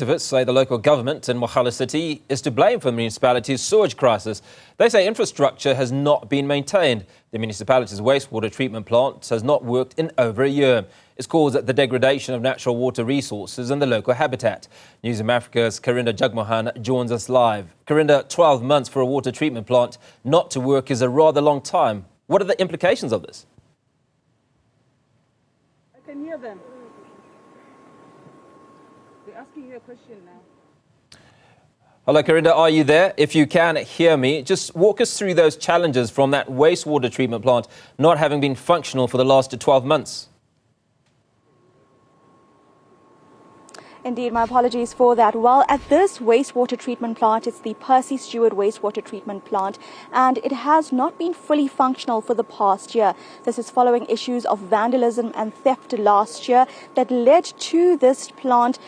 Activists say the local government in Mogale City is to blame for the municipality's sewage crisis. They say infrastructure has not been maintained. The municipality's wastewater treatment plant has not worked in over a year. It's caused the degradation of natural water resources and the local habitat. Newzroom Afrika's Karinda Jagmohan joins us live. Karinda, 12 months for a water treatment plant not to work is a rather long time. What are the implications of this? I can hear them. They're asking you a question now. Hello, Karinda, are you there? If you can hear me, just walk us through those challenges from that wastewater treatment plant not having been functional for the last 12 months. Indeed, my apologies for that. Well, at this wastewater treatment plant, it's the Percy Stewart wastewater treatment plant, and it has not been fully functional for the past year. This is following issues of vandalism and theft last year that led to this plant,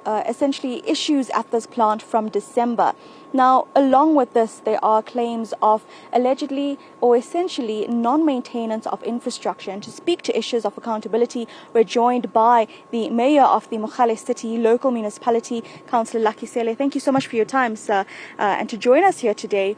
essentially issues at this plant from December. Now, along with this, there are claims of allegedly or essentially non-maintenance of infrastructure. And to speak to issues of accountability, we're joined by the mayor of the Mogale City local municipality, Councillor Lucky Sele. Thank you so much for your time, sir, and to join us here today.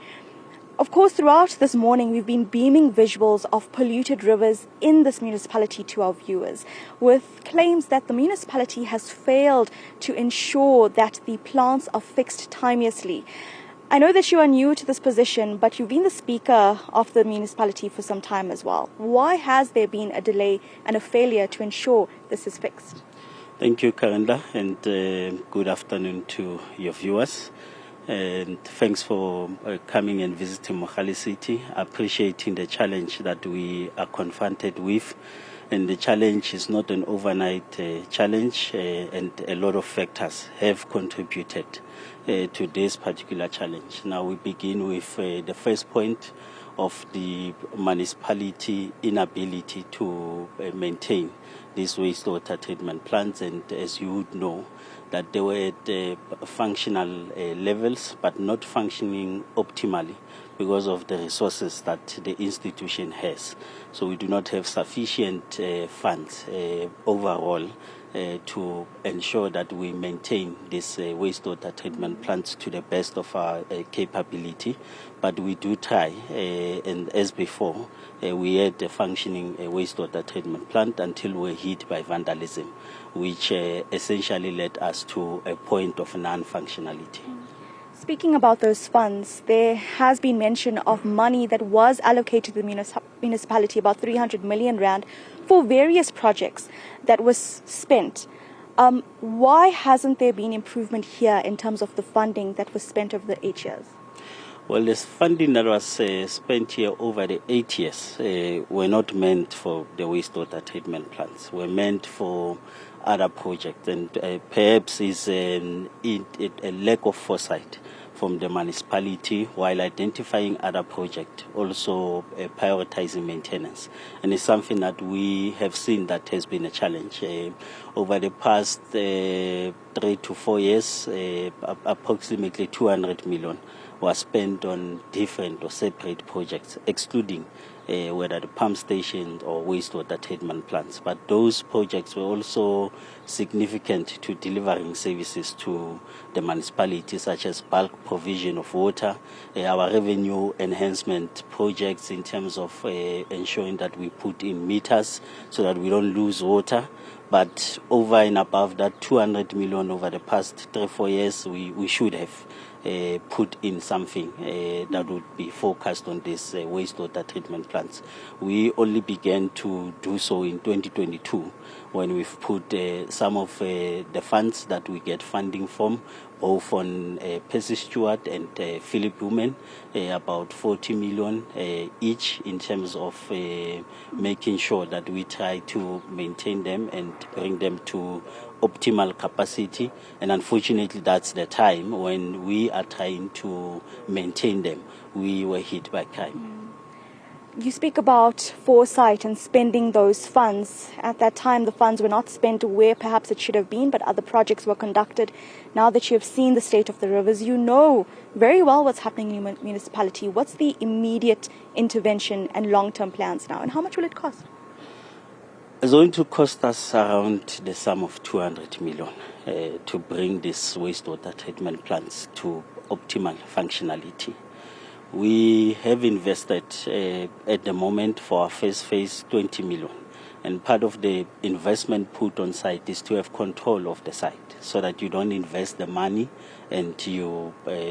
Of course, throughout this morning, we've been beaming visuals of polluted rivers in this municipality to our viewers, with claims that the municipality has failed to ensure that the plants are fixed timeously. I know that you are new to this position, but you've been the speaker of the municipality for some time as well. Why has there been a delay and a failure to ensure this is fixed? Thank you, Karinda, and good afternoon to your viewers. And thanks for coming and visiting Mogale City, appreciating the challenge that we are confronted with. And the challenge is not an overnight challenge, and a lot of factors have contributed to this particular challenge. Now we begin with the first point of the municipality inability to maintain these wastewater treatment plants, and as you would know, that they were at functional levels but not functioning optimally because of the resources that the institution has. So we do not have sufficient funds overall to ensure that we maintain these wastewater treatment plants to the best of our capability. But we do try, and as before, we had a functioning wastewater treatment plant until we were hit by vandalism, which essentially led us to a point of non-functionality. Speaking about those funds, there has been mention of money that was allocated to the municipality, about 300 million rand, for various projects that was spent. Why hasn't there been improvement here in terms of the funding that was spent over the 8 years? Well, this funding that was spent here over the 8 years were not meant for the wastewater treatment plants, were meant for other projects, and perhaps is a lack of foresight from the municipality while identifying other projects, also prioritizing maintenance. And it's something that we have seen that has been a challenge. Over the past 3 to 4 years, approximately 200 million was spent on different or separate projects, excluding whether the pump station or wastewater treatment plants. But those projects were also significant to delivering services to the municipality, such as bulk provision of water, our revenue enhancement projects in terms of ensuring that we put in meters so that we don't lose water. But over and above that, 200 million over the past 3-4 years, we should have put in something that would be focused on these wastewater treatment plants. We only began to do so in 2022 when we've put some of the funds that we get funding from, both on Percy Stewart and Philip Women, about 40 million each, in terms of making sure that we try to maintain them and bring them to optimal capacity. And unfortunately, that's the time when we are trying to maintain them, we were hit by crime. You speak about foresight and spending those funds. At that time, the funds were not spent where perhaps it should have been, but other projects were conducted. Now that you have seen the state of the rivers, you know very well what's happening in your municipality. What's the immediate intervention and long-term plans now, and how much will it cost? It's going to cost us around the sum of 200 million to bring these wastewater treatment plants to optimal functionality. We have invested at the moment for our first phase 20 million. And part of the investment put on site is to have control of the site so that you don't invest the money and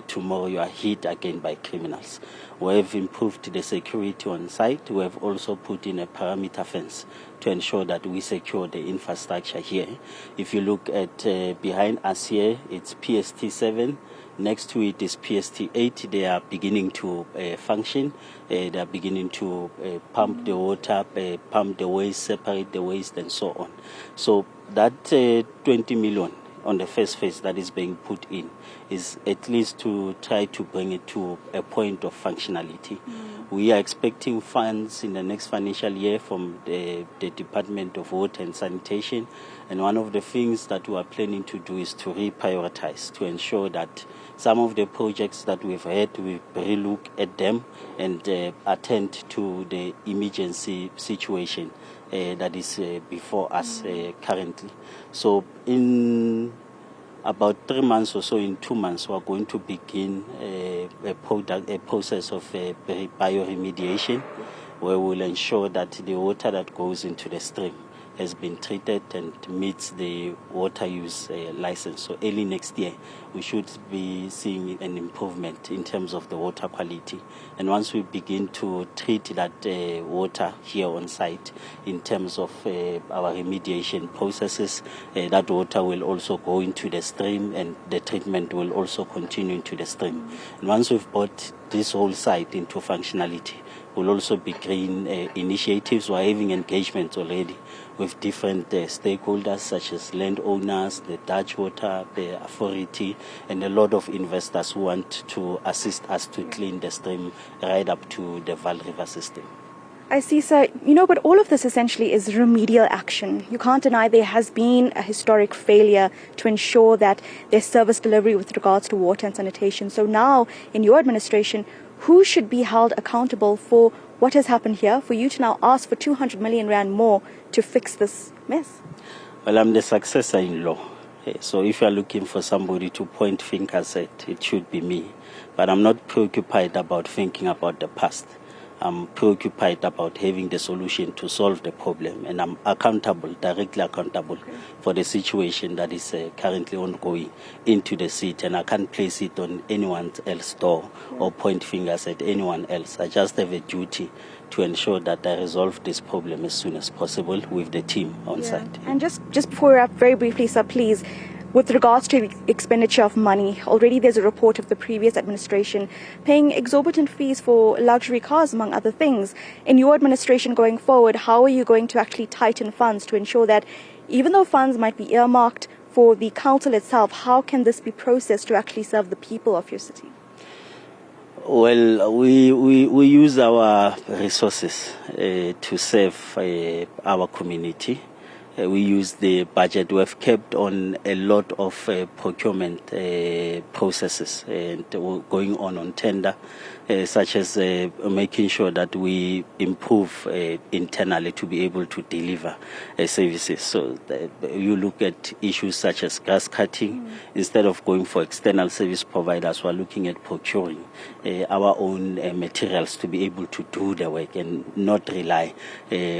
tomorrow you are hit again by criminals. We have improved the security on site. We have also put in a perimeter fence to ensure that we secure the infrastructure here. If you look at behind us here, it's PST7. Next to it is PST8. They are beginning to function. They are beginning to pump the water, pump the waste, separate the waste, and so on. So that 20 million on the first phase that is being put in is at least to try to bring it to a point of functionality. We are expecting funds in the next financial year from the Department of Water and Sanitation, and one of the things that we are planning to do is to reprioritize, to ensure that some of the projects that we've had, we relook at them and attend to the emergency situation that is before us currently. So in about 3 months or so, in 2 months, we are going to begin a process of bioremediation, where we'll ensure that the water that goes into the stream has been treated and meets the water use license. So early next year, we should be seeing an improvement in terms of the water quality. And once we begin to treat that water here on site in terms of our remediation processes, that water will also go into the stream and the treatment will also continue into the stream. And once we've brought this whole site into functionality, we'll also begin initiatives. We're having engagements already with different stakeholders such as landowners, the Dutch Water, the authority, and a lot of investors who want to assist us to clean the stream right up to the Vaal River system. I see, sir. But all of this essentially is remedial action. You can't deny there has been a historic failure to ensure that there's service delivery with regards to water and sanitation. So now, in your administration, who should be held accountable for what has happened here, for you to now ask for 200 million rand more to fix this mess? Well, I'm the successor-in-law. So if you're looking for somebody to point fingers at, it should be me. But I'm not preoccupied about thinking about the past. I'm preoccupied about having the solution to solve the problem, and I'm accountable, directly accountable for the situation that is currently ongoing into the city, and I can't place it on anyone else's door or point fingers at anyone else. I just have a duty to ensure that I resolve this problem as soon as possible with the team on site. And just before we wrap, very briefly, sir, please, with regards to the expenditure of money, already there's a report of the previous administration paying exorbitant fees for luxury cars, among other things. In your administration going forward, how are you going to actually tighten funds to ensure that even though funds might be earmarked for the council itself, how can this be processed to actually serve the people of your city? Well, we use our resources to serve our community. We use the budget. We have kept on a lot of procurement processes and going on tender, such as making sure that we improve internally to be able to deliver services. So you look at issues such as grass cutting. Instead of going for external service providers, we're looking at procuring our own materials to be able to do the work and not rely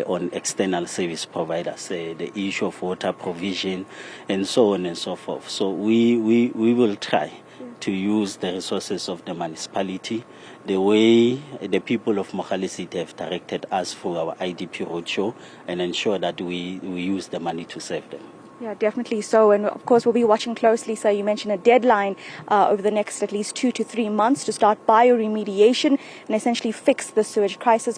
on external service providers. The issue of water provision and so on and so forth. So we will try to use the resources of the municipality the way the people of Mogale City have directed us for our IDP roadshow, and ensure that we use the money to serve them. Yeah, definitely so. And of course, we'll be watching closely. So you mentioned a deadline over the next at least 2 to 3 months to start bioremediation and essentially fix the sewage crisis.